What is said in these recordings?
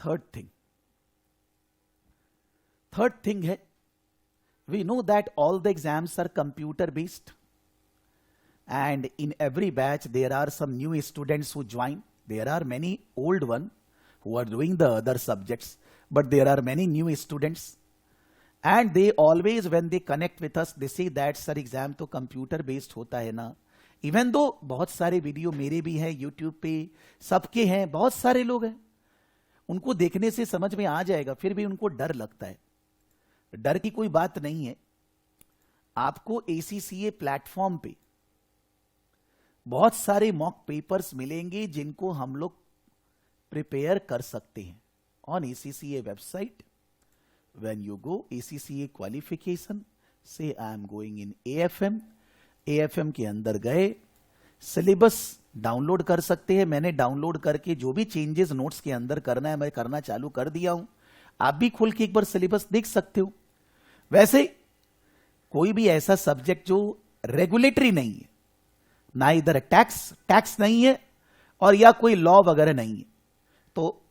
Third thing है, we know that all the exams are computer based and in every batch there are some new students who join. There are many old one who are doing the other subjects, but there are many new students, and they always when they connect with us they say that sir exam तो computer based होता है ना. Even though बहुत सारे video मेरे भी हैं YouTube पे, सबके हैं, बहुत सारे लोग हैं, उनको देखने से समझ में आ जाएगा, फिर भी उनको डर लगता है. डर की कोई बात नहीं है. आपको ACCA प्लेटफॉर्म पे बहुत सारे मॉक पेपर्स मिलेंगे जिनको हम लोग प्रिपेयर कर सकते हैं on ACCA website. When you go ACCA qualification से I am going in AFM के अंदर गए, सिलेबस डाउनलोड कर सकते हैं. मैंने डाउनलोड करके जो भी चेंजेस नोट्स के अंदर करना है मैं करना चालू कर दिया हूं. आप भी खोल के एक बार सिलेबस देख सकते हो. वैसे कोई भी ऐसा सब्जेक्ट जो रेगुलेटरी नहीं है, ना इधर टैक्स नहीं है और या कोई लॉ वगैरह नहीं है, तो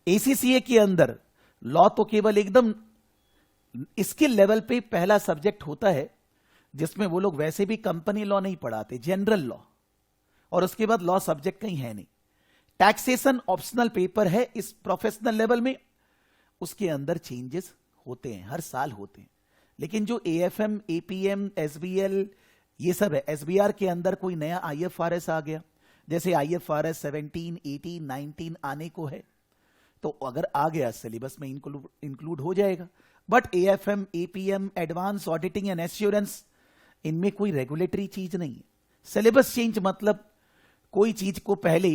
ACCA के अंदर लॉ तो केवल एकदम स्किल लेवल पे पहला सब्जेक्ट होता है, जिसमें वो लोग वैसे भी कंपनी लॉ नहीं पढ़ाते, जनरल लॉ, और उसके बाद लॉ सब्जेक्ट कहीं है नहीं. टैक्सेशन ऑप्शनल पेपर है इस प्रोफेशनल लेवल में, उसके अंदर चेंजेस होते हैं, हर साल होते हैं. लेकिन जो AFM, APM, SBL ये सब है. SBR के अंदर कोई नया IFRS आ गया, जैसे IFRS 17, 18, 19 आने को है, तो अगर आ गया सिलेबस में इंक्लूड हो जाएगा. But AFM, APM, advance auditing and assurance, इनमें कोई रेगुलेटरी चीज नहीं है. सिलेबस चेंज मतलब कोई चीज को पहले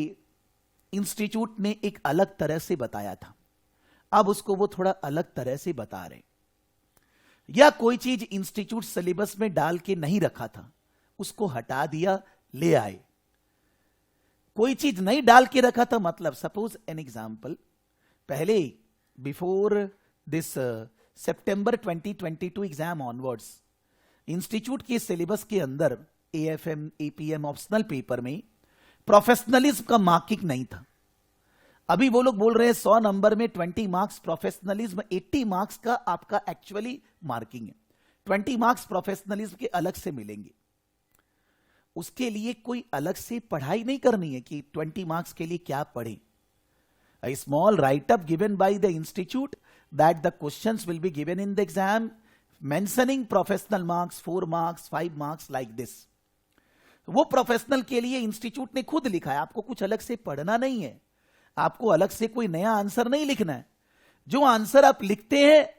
इंस्टीट्यूट ने एक अलग तरह से बताया था, अब उसको वो थोड़ा अलग तरह से बता रहे हैं. या कोई चीज इंस्टीट्यूट सिलेबस में डाल के नहीं रखा था, उसको हटा दिया, ले आए. कोई चीज नहीं डाल के रखा था, मतलब सपोज एन एग्जांपल, पहले before this September 2022 exam onwards institute के सिलेबस के अंदर AFM, APM ऑप्शनल पेपर में प्रोफेशनलिज्म का मार्किंग नहीं था. अभी वो लोग बोल रहे हैं 100 नंबर में 20 मार्क्स प्रोफेशनलिज्म, 80 मार्क्स का आपका एक्चुअली मार्किंग है. 20 मार्क्स प्रोफेशनलिज्म के अलग से मिलेंगे. उसके लिए कोई अलग से पढ़ाई नहीं करनी है कि 20 मार्क्स के लिए क्या पढ़ें. A small write-up given by the institute that the questions will be given in the exam mentioning professional marks, 4 marks, 5 marks like this. वो प्रोफेशनल के लिए इंस्टीट्यूट ने खुद लिखा है, आपको कुछ अलग से पढ़ना नहीं है, आपको अलग से कोई नया आंसर नहीं लिखना है. जो आंसर आप लिखते हैं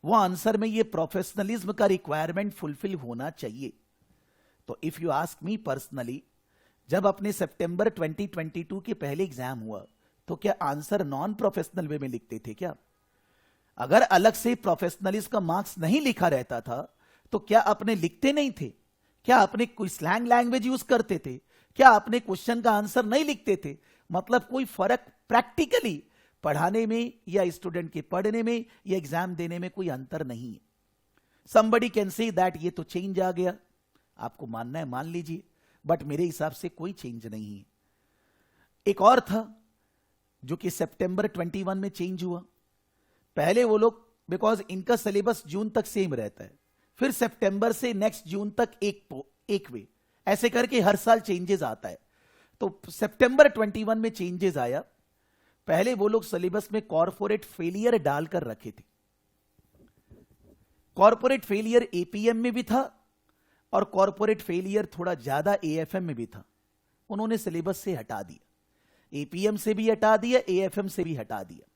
वो आंसर में ये प्रोफेशनलिज्म का रिक्वायरमेंट फुलफिल होना चाहिए. तो if you ask me personally, जब अपने सितंबर 2022 के पहले एग्जाम हुआ तो क्या आंसर नॉन प्रोफेशनल वे में लिखते थे क्या? अगर अलग से प्रोफेशनलिज्म का मार्क्स नहीं लिखा रहता था तो क्या अपने लिखते नहीं थे? क्या अपने कोई स्लैंग लैंग्वेज यूज करते थे? क्या अपने क्वेश्चन का आंसर नहीं लिखते थे? मतलब कोई फर्क प्रैक्टिकली पढ़ाने में या स्टूडेंट के पढ़ने में या एग्जाम देने में कोई अंतर नहीं है. समबडी कैन से दैट ये तो चेंज आ गया, आपको मानना है मान लीजिए, बट मेरे हिसाब से कोई चेंज नहीं है. एक और था जो कि सितंबर 21 में चेंज हुआ. पहले वो लोग, बिकॉज इनका सिलेबस जून तक सेम रहता है, फिर सितंबर से नेक्स्ट जून तक एक वे, ऐसे करके हर साल चेंजेस आता है. तो सितंबर 21 में चेंजेस आया. पहले वो लोग सिलेबस में कॉर्पोरेट फेलियर डालकर रखे थे. कॉर्पोरेट फेलियर APM में भी था और कॉर्पोरेट फेलियर थोड़ा ज्यादा AFM में भी था. उन्होंने सिलेबस से हटा दिया, APM से भी हटा दिया, AFM से भी हटा दिया.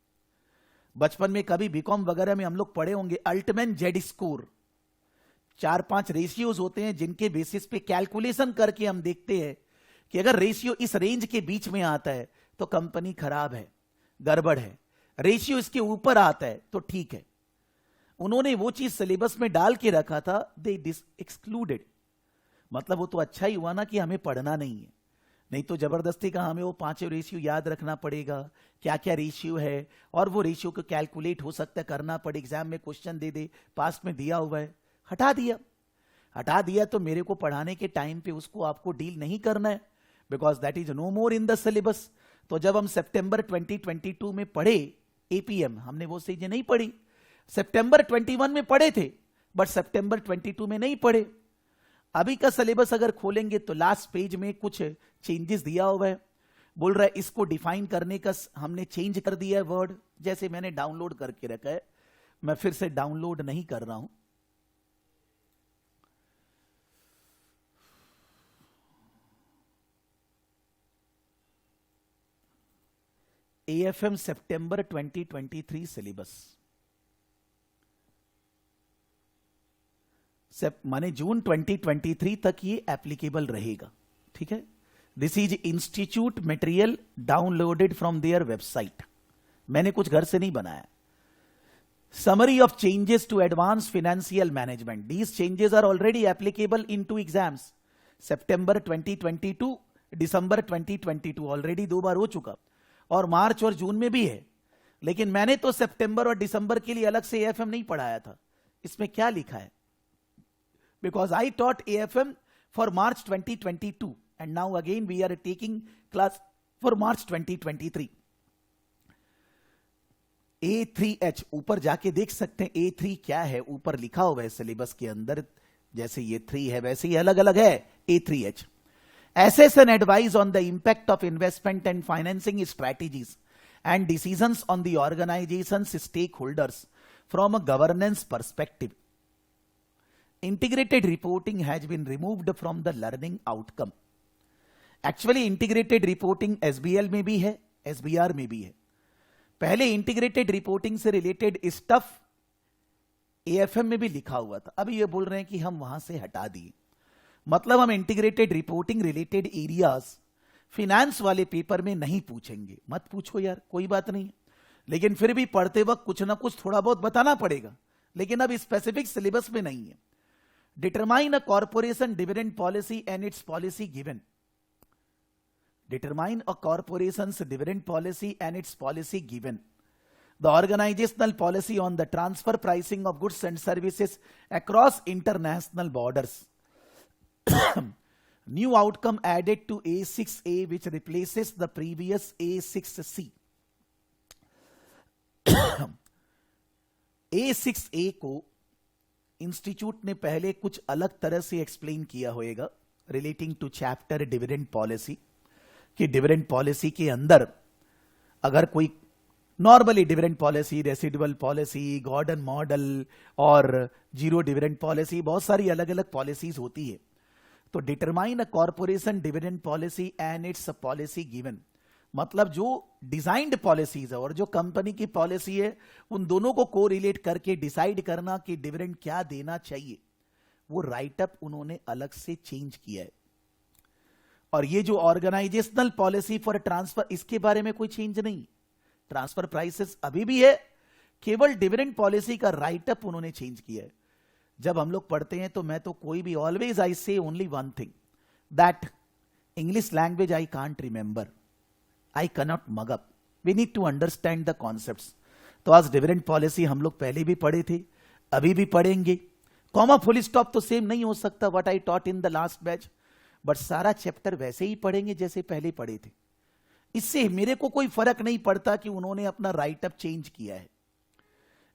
बचपन में कभी बीकॉम वगैरह में हम लोग पढ़े होंगे अल्टमैन जेड स्कोर, 4-5 रेशियोज होते हैं जिनके बेसिस पे कैलकुलेशन करके हम देखते हैं कि अगर रेशियो इस रेंज के बीच में आता है तो कंपनी खराब है, गड़बड़ है, रेशियो इसके ऊपर आता है तो ठीक है. उन्होंने वो चीज सिलेबस में डाल के रखा था, दे एक्सक्लूडेड. मतलब वो तो अच्छा ही हुआ ना कि हमें पढ़ना नहीं है, नहीं तो जबरदस्ती का हमें वो 5 रेशियो याद रखना पड़ेगा, क्या क्या रेशियो है, और वो रेशियो को कैलकुलेट हो सकता है करना पड़े, एग्जाम में क्वेश्चन दे दे, पास्ट में दिया हुआ है. हटा दिया तो मेरे को पढ़ाने के टाइम पे उसको आपको डील नहीं करना है, because that is no more in the syllabus. तो जब हम सितंबर 2022 में पढ़े एपीएम, हमने वो चीजें नहीं पढ़ी। सितंबर 21 में पढ़े थे, बट सितंबर 22 में नहीं पढ़े। अभी का सिलेबस अगर खोलेंगे तो लास्ट पेज में कुछ चेंजेस दिया हुआ है। बोल रहा है इसको डिफाइन करने का हमने चेंज कर दिया है वर्ड, जैसे मैंने डाउनलोड करके रखा है, मैं फिर से डाउनलोड नहीं कर रहा हूं। एएफएम सितंबर 2023 सिलेबस, माने जून 2023 तक ये एप्लीकेबल रहेगा, ठीक है। This is institute material downloaded from their website, मैंने कुछ घर से नहीं बनाया। Summary of changes to advance financial management, these changes are already applicable in 2 exams, सितंबर 2022, दिसंबर 2022, ऑलरेडी 2 बार हो चुका, और मार्च और जून में भी है। लेकिन मैंने तो सितंबर और दिसंबर के लिए अलग से एएफएम नहीं पढ़ाया था। इसमें क्या लिखा है? Because I taught AFM for March 2022 and now again we are taking class for March 2023. A3H ऊपर जाके देख सकते हैं A3 क्या है, ऊपर लिखा हुआ है सिलेबस के अंदर, जैसे ये 3 है वैसे ही अलग अलग है A3H। Assess and advise on the impact of investment and financing strategies and decisions on the organization's stakeholders from a governance perspective. Integrated reporting has been removed from the learning outcome. Actually integrated reporting SBL में भी है, SBR में भी है। पहले integrated reporting से related stuff AFM में भी लिखा हुआ था, अभी ये बोल रहे हैं कि हम वहां से हटा दिए। मतलब हम integrated reporting related areas finance वाले पेपर में नहीं पूछेंगे। मत पूछो यार, कोई बात नहीं, लेकिन फिर भी पढ़ते वक्त कुछ ना कुछ थोड़ा बहुत बताना पड़ेगा, लेकिन अब स्पेसिफिक सिलेबस में नहीं है। Determine a corporation dividend policy and its policy given, determine a corporations dividend policy and its policy given, the organizational policy on the transfer pricing of goods and services across international borders. New outcome added to A6A which replaces the previous A6C. A6A को institute ने पहले कुछ अलग तरह से explain किया होगा relating to chapter dividend policy, कि डिविडेंड पॉलिसी के अंदर अगर कोई normally dividend policy, residual policy, Gordon model और जीरो डिविडेंड पॉलिसी, बहुत सारी अलग अलग पॉलिसीज होती है। तो determine a corporation dividend policy and its policy given, मतलब जो डिजाइंड पॉलिसीज है और जो कंपनी की पॉलिसी है उन दोनों को कोरिलेट करके डिसाइड करना कि डिविडेंड क्या देना चाहिए, वो राइटअप उन्होंने अलग से चेंज किया है। और ये जो ऑर्गेनाइजेशनल पॉलिसी फॉर ट्रांसफर, इसके बारे में कोई चेंज नहीं, ट्रांसफर प्राइसेस अभी भी है, केवल डिविडेंड पॉलिसी का राइटअप उन्होंने चेंज किया है। जब हम लोग पढ़ते हैं तो मैं तो कोई भी always I say only one thing, that English language I can't remember, I can not mug up, we need to understand the concepts. तो आज डिविडेंड पॉलिसी हम लोग पहले भी पढ़े थे, अभी भी पढ़ेंगे। कॉमा फुल स्टॉप तो सेम नहीं हो सकता what I taught in the last batch, but सारा चैप्टर वैसे ही पढ़ेंगे जैसे पहले पढ़े थे। इससे मेरे को कोई फर्क नहीं पड़ता कि उन्होंने अपना राइटअप चेंज किया है।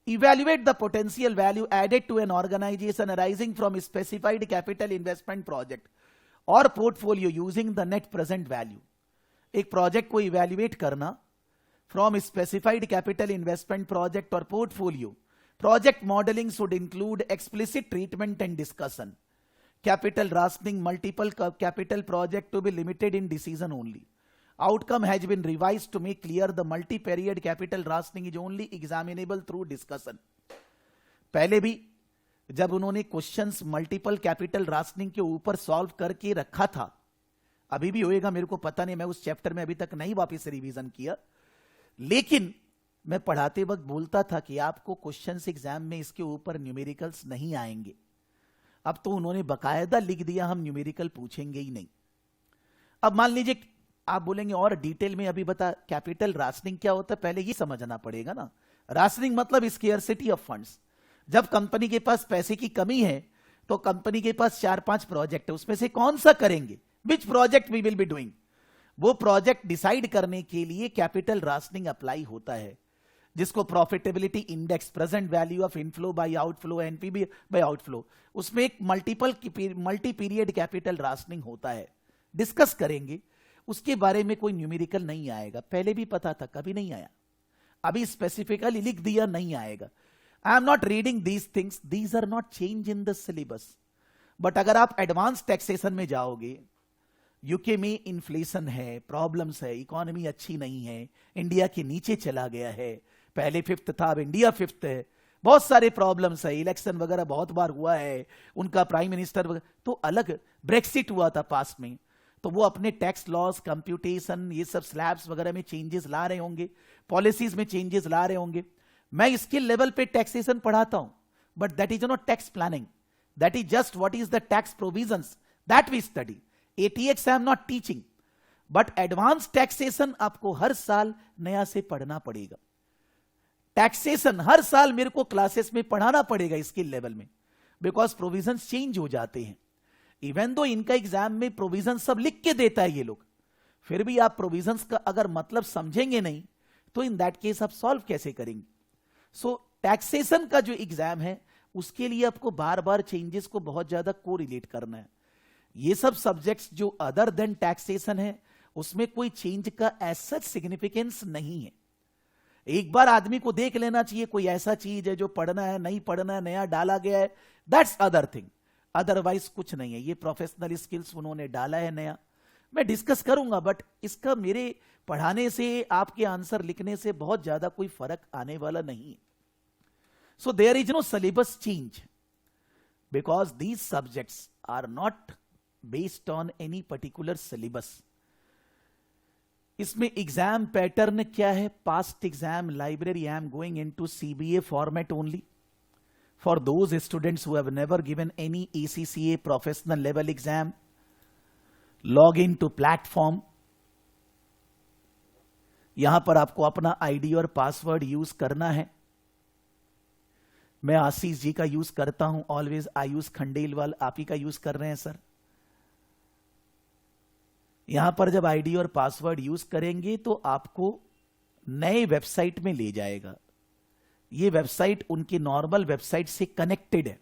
Evaluate the potential value added to an organisation arising from specified capital investment project और portfolio using the net present value. एक प्रोजेक्ट को इवैल्यूएट करना from specified capital investment project और portfolio. Project modelling should include explicit treatment and discussion, capital rationing, multiple capital project to be limited in decision only. Outcome has been revised to make clear the multi-period capital rationing is only examinable through discussion. पहले भी जब उन्होंने questions multiple capital rationing के ऊपर solve करके रखा था, अभी भी होएगा मेरे को पता नहीं, मैं उस चैप्टर में अभी तक नहीं वापस रिवीजन किया, लेकिन मैं पढ़ाते वक्त बोलता था कि आपको क्वेश्चंस एग्जाम में इसके ऊपर न्यूमेरिकल्स नहीं आएंगे। अब तो उन्होंने बकायदा लिख दिया हम न्यूमेरिकल पूछेंगे ही नहीं। अब मान लीजिए आप बोलेंगे और डिटेल में अभी बता, कैपिटल राशनिंग क्या होता है, पहले ये समझना पड़ेगा ना। राशनिंग मतलब स्केर्सिटी ऑफ फंड्स। जब कंपनी के पास पैसे की कमी है तो कंपनी के पास 4-5 प्रोजेक्ट है, उसमें से कौन सा करेंगे, which project we will be doing, वो प्रोजेक्ट डिसाइड करने के लिए कैपिटल राशनिंग अप्लाई होता है। जिसको profitability index, present value of inflow by outflow, NPV by outflow, उसमें एक मल्टी पीरियड कैपिटल राशनिंग होता है, डिस्कस करेंगे। उसके बारे में कोई न्यूमेरिकल नहीं आएगा, पहले भी पता था, कभी नहीं आया, अभी स्पेसिफिकली लिख दिया, नहीं आएगा। I am not reading these things, these are not change in the syllabus. But अगर आप एडवांस टैक्सेशन में जाओगे, यूके में इन्फ्लेशन है, प्रॉब्लम्स है, इकोनॉमी अच्छी नहीं है, इंडिया के नीचे चला गया है, पहले 5th था, अब इंडिया 5th है, बहुत सारे प्रॉब्लम्स है, इलेक्शन वगैरह बहुत बार हुआ है, उनका प्राइम मिनिस्टर वगैरह, तो अलग ब्रेक्सिट हुआ था पास में, तो वो अपने टैक्स लॉस, कंप्यूटेशन, ये सब स्लैब्स वगैरह में चेंजेस ला रहे होंगे, पॉलिसीज में चेंजेस ला रहे होंगे। मैं इसके लेवल पे टैक्सेशन पढ़ाता हूं, but that is not tax planning, that is just what is the tax provisions that we study. ATX I am not teaching, but advance taxation आपको हर साल नया से पढ़ना पड़ेगा। टैक्सेशन हर साल मेरे को क्लासेस में पढ़ाना पड़ेगा इसके लेवल में, बिकॉज प्रोविजंस चेंज हो जाते हैं। इवन दो इनका एग्जाम में प्रोविजन सब लिख के देता है ये लोग, फिर भी आप प्रोविजंस का अगर मतलब समझेंगे नहीं तो इन दैट केस आप सॉल्व कैसे करेंगे। सो टैक्सेशन का जो एग्जाम है उसके लिए आपको बार बार चेंजेस को बहुत ज्यादा कोरिलेट करना है। ये सब सब्जेक्ट्स जो अदर देन टैक्सेशन है उसमें कोई चेंज का ऐसा सिग्निफिकेंस नहीं है। एक बार आदमी को देख लेना चाहिए कोई ऐसा चीज है जो पढ़ना है, नहीं पढ़ना है, नया डाला गया है, दैट्स अदर थिंग, अदरवाइज कुछ नहीं है। ये प्रोफेशनल स्किल्स उन्होंने डाला है नया, मैं डिस्कस करूंगा, बट इसका मेरे पढ़ाने से, आपके आंसर लिखने से बहुत ज्यादा कोई फर्क आने वाला नहीं। So there is no syllabus change because these subjects are not based on any particular syllabus. इसमें एग्जाम पैटर्न क्या है? Past exam library, I am going into CBA format only for those students who have never given any ACCA professional level exam. Log in to platform. यहां पर आपको अपना ID और password use करना है। मैं आशीष जी का यूज करता हूं ऑलवेज, आयुष खंडेलवाल आप ही का यूज कर रहे हैं सर। यहां पर जब आईडी और पासवर्ड यूज करेंगे तो आपको नए वेबसाइट में ले जाएगा। ये वेबसाइट उनकी नॉर्मल वेबसाइट से कनेक्टेड है।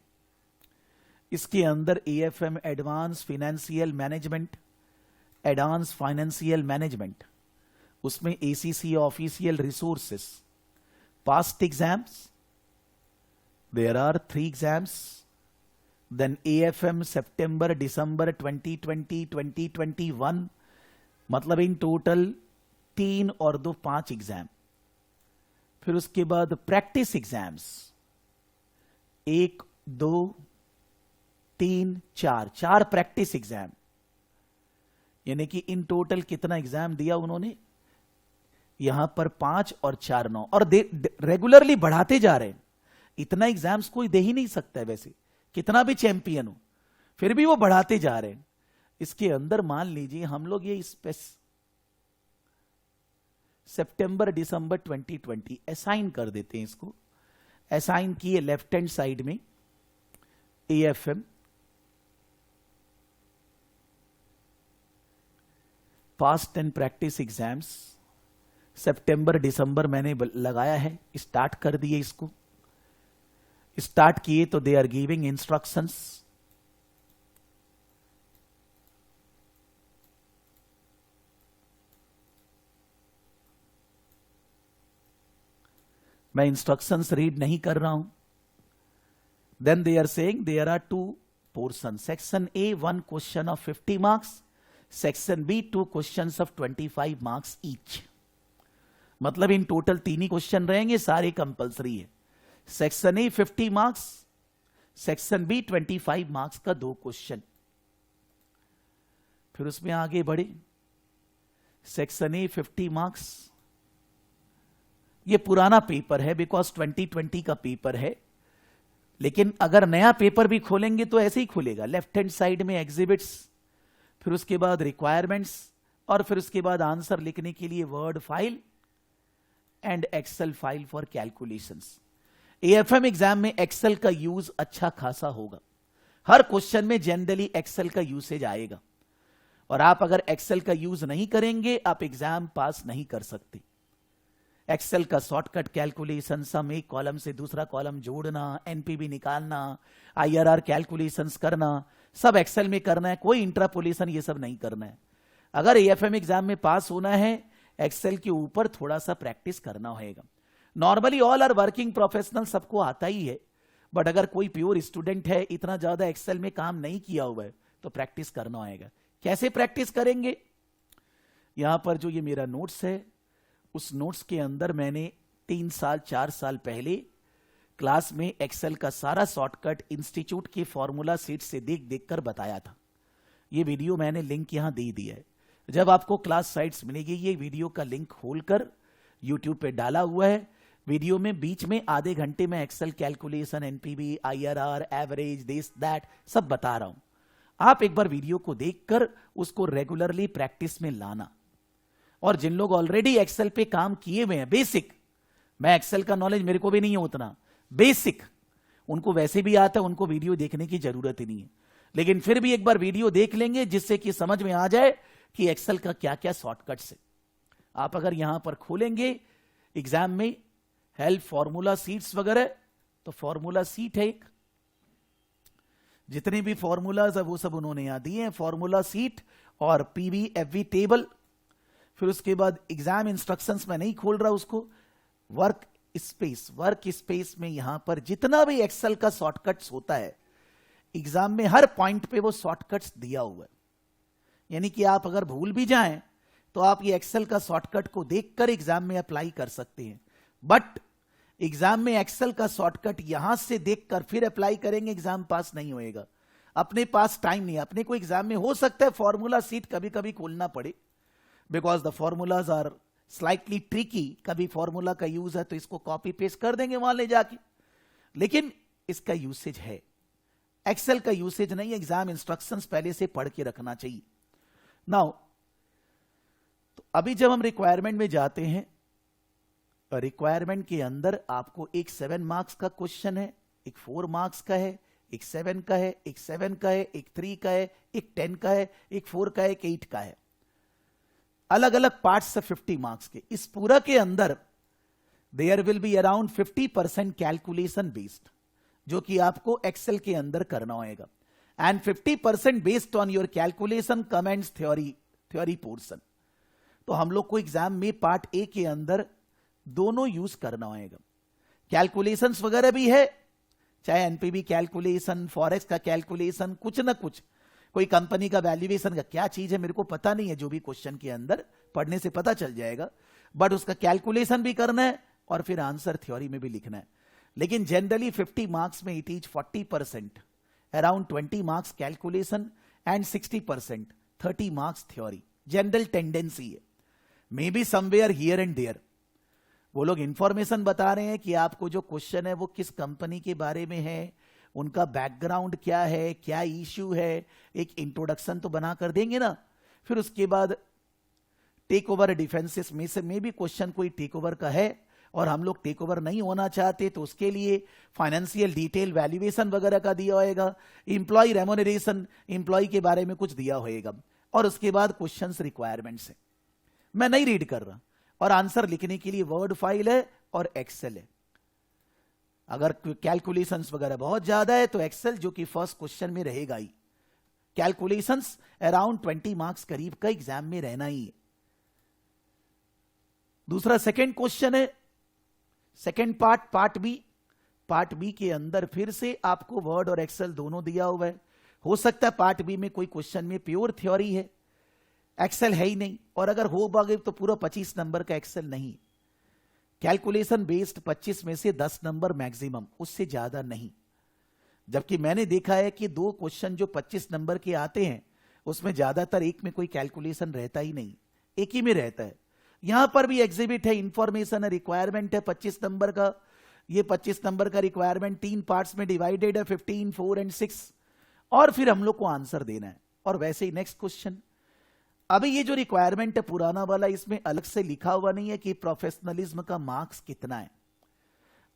इसके अंदर AFM advance financial management, advance financial management, उसमें ACCA official resources, past exams, there are 3 exams, then AFM सितंबर दिसंबर 2020 2021, मतलब इन टोटल 3 और 2 5 एग्जाम। फिर उसके बाद प्रैक्टिस एग्जाम्स 1 2 3 4 प्रैक्टिस एग्जाम, यानी कि इन टोटल कितना एग्जाम दिया उन्होंने यहां पर 5 और 4 9, और रेगुलरली बढ़ाते जा रहे हैं। इतना एग्जाम्स कोई दे ही नहीं सकता है वैसे, कितना भी चैंपियन हो, फिर भी वो बढ़ाते जा रहे हैं। इसके अंदर मान लीजिए हम लोग ये सितंबर दिसंबर 2020 असाइन कर देते हैं। इसको असाइन किए लेफ्ट हैंड साइड में AFM, past and practice exams, सितंबर दिसंबर मैंने लगाया है, स्टार्ट कर दिए। इसको स्टार्ट किए तो दे आर गिविंग इंस्ट्रक्शंस। मैं इंस्ट्रक्शंस रीड नहीं कर रहा हूं। Then they are saying there are 2 portion, section A 1 question of 50 marks, section B 2 questions of 25 marks each. मतलब इन टोटल 3 ही क्वेश्चन रहेंगे, सारे कंपलसरी है। Section A 50 marks, section B 25 marks का 2 question. फिर उसमें आगे बढ़े, सेक्शन A 50 मार्क्स, ये पुराना पेपर है बिकॉज 2020 का पेपर है, लेकिन अगर नया पेपर भी खोलेंगे तो ऐसे ही खुलेगा। लेफ्ट हैंड साइड में एग्जिबिट्स, फिर उसके बाद रिक्वायरमेंट्स, और फिर उसके बाद आंसर लिखने के लिए word file and excel file for calculations. AFM exam में एक्सेल का यूज अच्छा खासा होगा, हर क्वेश्चन में जनरली एक्सेल का यूसेज आएगा, और आप अगर एक्सेल का यूज नहीं करेंगे आप एग्जाम पास नहीं कर सकते। एक्सेल का शॉर्टकट कैलकुलेशन, सम एक कॉलम से दूसरा कॉलम जोड़ना, एनपीवी निकालना, आईआरआर कैलकुलेशंस करना, सब एक्सेल में करना है, कोई इंट्रापोलेशन ये सब नहीं करना है। अगर एएफएम एग्जाम में पास होना है, एक्सेल के ऊपर थोड़ा सा प्रैक्टिस करना होगा। Normally all are working professional, सबको आता ही है, बट अगर कोई प्योर स्टूडेंट है, इतना ज्यादा एक्सेल में काम नहीं किया हुआ है, तो प्रैक्टिस करना होगा। कैसे प्रैक्टिस करेंगे? यहां पर जो ये मेरा नोट्स है, उस नोट्स के अंदर मैंने 3 साल 4 साल पहले क्लास में एक्सेल का सारा शॉर्टकट इंस्टीट्यूट के फॉर्मूला सीट से देख देख कर बताया था। ये वीडियो मैंने लिंक यहां दे दिया है। जब आपको क्लास साइट्स मिलेगी, ये वीडियो का लिंक खोलकर यूट्यूब पे डाला हुआ है। वीडियो में बीच में आधे घंटे में excel calculation, NPV, IRR, average, this that सब बता रहा हूं। आप एक बार वीडियो को देखकर उसको रेगुलरली प्रैक्टिस में लाना। और जिन लोग ऑलरेडी एक्सेल पे काम किए हुए हैं, बेसिक, मैं एक्सेल का नॉलेज मेरे को भी नहीं है उतना, बेसिक उनको वैसे भी आता है, उनको वीडियो देखने की जरूरत ही नहीं है। लेकिन फिर भी एक बार वीडियो देख लेंगे, जिससे कि समझ में आ जाए कि एक्सेल का क्या क्या शॉर्टकट्स है। आप अगर यहां पर खोलेंगे एग्जाम में हेल्प फॉर्मूला सीट्स वगैरह, तो फॉर्मूला सीट है एक, जितने भी फॉर्मूलाज है वो सब उन्होंने यहां दिए हैं, फॉर्मूला सीट और पीवी एफवी टेबल। फिर उसके बाद एग्जाम इंस्ट्रक्शंस में नहीं खोल रहा उसको, वर्क स्पेस में यहां पर जितना भी एक्सेल का शॉर्टकट्स होता है, एग्जाम में हर पॉइंट पे वो शॉर्टकट्स दिया हुआ है। यानी कि आप अगर भूल भी जाएं तो आप ये एक्सेल का शॉर्टकट को देखकर एग्जाम में अप्लाई कर सकते हैं। बट एग्जाम में एक्सेल का शॉर्टकट यहां से देखकर फिर अप्लाई करेंगे, एग्जाम पास नहीं होएगा। अपने पास टाइम नहीं है, अपने को एग्जाम में हो सकता है फॉर्मूला सीट कभी कभी खोलना पड़े, because the formulas are slightly tricky. कभी फॉर्मूला का यूज है तो इसको कॉपी पेस्ट कर देंगे वहां ले जाके, लेकिन इसका यूसेज है, एक्सेल का यूसेज नहीं। एग्जाम इंस्ट्रक्शंस पहले से पढ़ के रखना चाहिए। नाउ तो अभी जब हम रिक्वायरमेंट में जाते हैं, रिक्वायरमेंट के अंदर आपको एक 7 मार्क्स का क्वेश्चन है, एक 4 मार्क्स का है, एक 7 का है, एक 7 का है, एक 3 का है, एक 10 का है, एक 4 का है, एक 8 का है, अलग अलग पार्ट्स से 50 मार्क्स के। इस पूरा के अंदर there will be around 50% calculation based, जो कि आपको एक्सेल के अंदर करना होगा, and 50% based on your calculation comments theory portion. तो हम लोग को एग्जाम में पार्ट ए के अंदर दोनों यूज करना होगा। कैलकुलेशंस वगैरह भी है, चाहे एनपीवी कैलकुलेशन, फॉरेक्स का कैलकुलेशन, कुछ ना कुछ, कोई कंपनी का वैल्यूएशन का क्या चीज है मेरे को पता नहीं है, जो भी क्वेश्चन के अंदर पढ़ने से पता चल जाएगा, बट उसका कैलकुलेशन भी करना है और फिर आंसर थ्योरी में भी लिखना है। लेकिन जनरली 50 मार्क्स में it is 40%, around 20 marks calculation and 60% 30 marks theory. General tendency है, may be somewhere here and there. वो लोग इंफॉर्मेशन बता रहे हैं कि आपको जो क्वेश्चन है वो किस कंपनी के बारे में है, उनका बैकग्राउंड क्या है, क्या इश्यू है, एक इंट्रोडक्शन तो बना कर देंगे ना। फिर उसके बाद टेक ओवर डिफेंसेस में से भी क्वेश्चन कोई टेक ओवर का है और हम लोग टेक ओवर नहीं होना चाहते, तो उसके लिए फाइनेंशियल डिटेल वैल्यूएशन वगैरह का दिया होगा, इंप्लॉय रेमोनरेशन, इंप्लॉय के बारे में कुछ दिया होगा, और उसके बाद क्वेश्चंस रिक्वायरमेंट्स है। मैं नहीं रीड कर रहा, और आंसर लिखने के लिए वर्ड फाइल है और एक्सेल है। अगर कैलकुलेशंस वगैरह बहुत ज्यादा है तो एक्सेल, जो कि फर्स्ट क्वेश्चन में रहेगा ही। कैलकुलेशंस अराउंड 20 मार्क्स करीब का एग्जाम में रहना ही है। दूसरा सेकंड क्वेश्चन है, सेकंड पार्ट बी के अंदर फिर से आपको वर्ड और एक्सेल दोनों दिया हुआ है। हो सकता है पार्ट बी में कोई क्वेश्चन में प्योर थ्योरी है, एक्सेल है ही नहीं, और अगर हो पागे तो पूरा 25 नंबर का एक्सेल नहीं। कैलकुलेशन बेस्ड 25 में से 10 नंबर मैक्सिमम, उससे ज्यादा नहीं। जबकि मैंने देखा है कि 2 क्वेश्चन जो 25 नंबर के आते हैं उसमें ज्यादातर एक में कोई कैलकुलेशन रहता ही नहीं, एक ही में रहता है। यहां पर भी एग्जिबिट है, इंफॉर्मेशन है, रिक्वायरमेंट है 25 नंबर का। ये 25 नंबर का रिक्वायरमेंट 3 पार्ट्स में डिवाइडेड है, 15, 4 एंड 6, और फिर हम लोग को आंसर देना है। और वैसे ही नेक्स्ट क्वेश्चन, अभी ये जो रिक्वायरमेंट है पुराना वाला, इसमें अलग से लिखा हुआ नहीं है कि प्रोफेशनलिज्म का मार्क्स कितना है।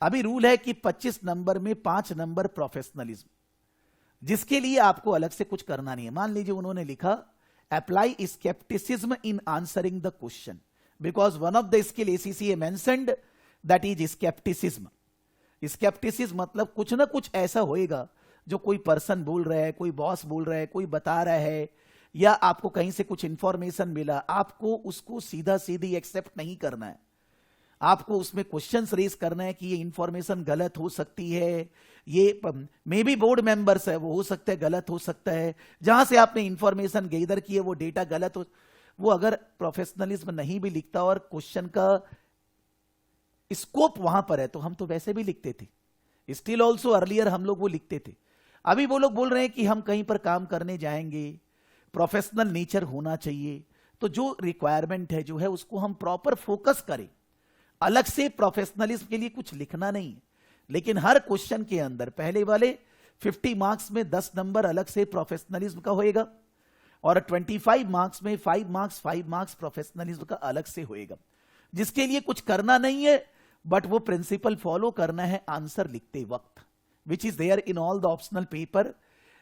अभी रूल है कि 25 नंबर में 5 नंबर प्रोफेशनलिज्म, जिसके लिए आपको अलग से कुछ करना नहीं है। मान लीजिए उन्होंने लिखा apply scepticism in answering the question, because one of the skill ACCA mentioned that is skepticism. Scepticism मतलब कुछ ना कुछ ऐसा होएगा जो कोई पर्सन बोल रहा है, कोई बॉस बोल रहा है, कोई बता रहा है, या आपको कहीं से कुछ इंफॉर्मेशन मिला, आपको उसको सीधा सीधी एक्सेप्ट नहीं करना है, आपको उसमें क्वेश्चंस रेज करना है कि ये इंफॉर्मेशन गलत हो सकती है, ये मे बी बोर्ड मेंबर्स है, वो हो सकता है गलत हो सकता है, जहां से आपने इंफॉर्मेशन गैदर की है वो डेटा गलत हो, वो अगर प्रोफेशनलिज्म नहीं भी लिखता और क्वेश्चन का स्कोप वहां पर है तो हम तो वैसे भी लिखते थे, स्टिल ऑल्सो अर्लियर हम लोग वो लिखते थे। अभी वो लोग बोल रहे हैं कि हम कहीं पर काम करने जाएंगे, प्रोफेशनल नेचर होना चाहिए, तो जो रिक्वायरमेंट है जो है उसको हम प्रॉपर फोकस करें, अलग से प्रोफेशनलिज्म के लिए कुछ लिखना नहीं, लेकिन हर क्वेश्चन के अंदर पहले वाले 50 मार्क्स में 10 नंबर अलग से प्रोफेशनलिज्म का होएगा और 25 मार्क्स में 5 मार्क्स प्रोफेशनलिज्म का अलग से होएगा, जिसके लिए कुछ करना नहीं है, बट वो प्रिंसिपल फॉलो करना है आंसर लिखते वक्त, which is there in all the optional paper,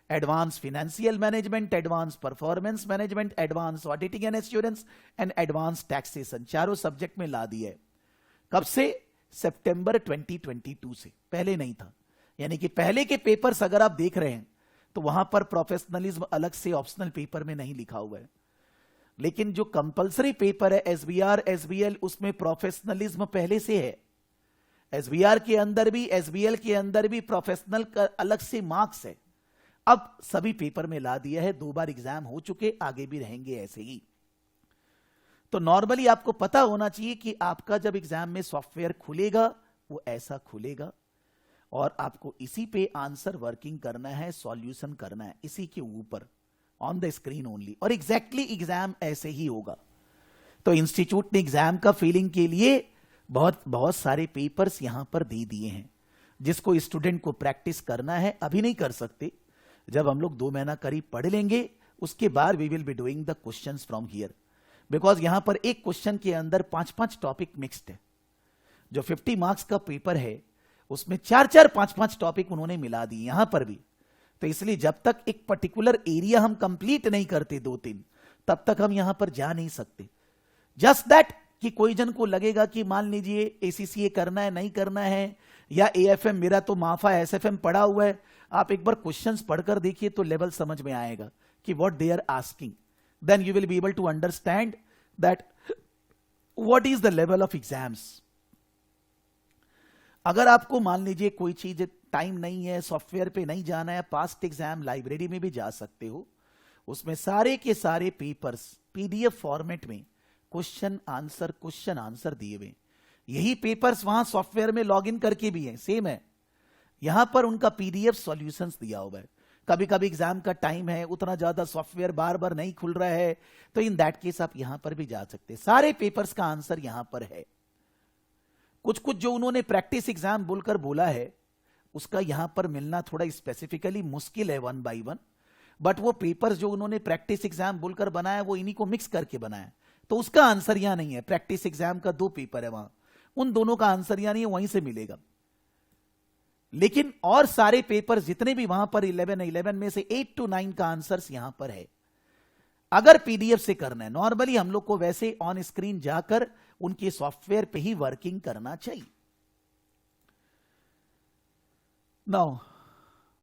advance financial management, advance performance management, advance auditing and assurance and advance taxation, चारों सब्जेक्ट में ला दिया है। कब से? सितंबर 2022 से, पहले नहीं था। यानी कि पहले के पेपर्स अगर आप देख रहे हैं तो वहां पर प्रोफेशनलिज्म अलग से ऑप्शनल पेपर में नहीं लिखा हुआ है, लेकिन जो कंपलसरी पेपर है एसबीआर एसबीएल, उसमें प्रोफेशनलिज्म पहले से है। एसबीआर के अंदर भी एसबीएल के अंदर भी प्रोफेशनल का अलग से मार्क्स है। अब सभी पेपर में ला दिया है, 2 बार एग्जाम हो चुके, आगे भी रहेंगे ऐसे ही। तो नॉर्मली आपको पता होना चाहिए कि आपका जब एग्जाम में सॉफ्टवेयर खुलेगा वो ऐसा खुलेगा और आपको इसी पे आंसर वर्किंग करना है, सॉल्यूशन करना है, इसी के ऊपर ऑन द स्क्रीन ओनली, और एग्जैक्टली एग्जाम ऐसे ही होगा। तो इंस्टीट्यूट ने एग्जाम का फीलिंग के लिए बहुत सारे पेपर्स यहां पर दे दिए हैं, जिसको स्टूडेंट को प्रैक्टिस करना है। अभी नहीं कर सकते, जब हम लोग 2 महीना करीब पढ़ लेंगे उसके बाद we will be doing the questions from here, because यहां पर एक क्वेश्चन के अंदर 5-5 टॉपिक मिक्स्ड है। जो 50 मार्क्स का पेपर है उसमें 4-4, 5-5 टॉपिक उन्होंने मिला दिए यहां पर भी। तो इसलिए जब तक एक पर्टिकुलर एरिया हम कंप्लीट नहीं करते 2-3, तब तक हम यहां पर जा नहीं सकते। जस्ट दैट कि कोई जन को लगेगा कि मान लीजिए एसीसीए करना है, नहीं करना है, या एएफएम, मेरा तो माफा एसएफएम पढ़ा हुआ है, आप एक बार क्वेश्चंस पढ़कर देखिए तो लेवल समझ में आएगा कि what they are asking, then you will be able to understand that what is the level of exams. अगर आपको मान लीजिए कोई चीज टाइम नहीं है, सॉफ्टवेयर पे नहीं जाना है, पास्ट एग्जाम लाइब्रेरी में भी जा सकते हो, उसमें सारे के सारे पेपर्स पीडीएफ फॉर्मेट में क्वेश्चन आंसर दिए हुए। यही पेपर्स वहां सॉफ्टवेयर में लॉगिन करके भी हैं, सेम है, यहां पर उनका पीडीएफ सॉल्यूशंस दिया हुआ है। कभी कभी एग्जाम का टाइम है, उतना ज्यादा सॉफ्टवेयर बार बार नहीं खुल रहा है, तो इन दैट केस आप यहां पर भी जा सकते हैं, सारे पेपर्स का आंसर यहां पर है। कुछ कुछ जो उन्होंने प्रैक्टिस एग्जाम बोलकर बोला है उसका यहां पर मिलना थोड़ा स्पेसिफिकली मुश्किल है 1 by 1, बट वो पेपर्स जो उन्होंने प्रैक्टिस एग्जाम बोलकर बनाया वो इन्हीं को मिक्स करके बनाया, तो उसका आंसर यहां नहीं है। प्रैक्टिस एग्जाम का 2 पेपर है वहां, उन दोनों का आंसर यहां नहीं है, वहीं से मिलेगा। लेकिन और सारे पेपर जितने भी वहां पर 11 में से 8 to 9 का आंसर यहां पर है। अगर पीडीएफ से करना है, नॉर्मली हम लोग को वैसे ऑन स्क्रीन जाकर उनके सॉफ्टवेयर पे ही वर्किंग करना चाहिए। नाउ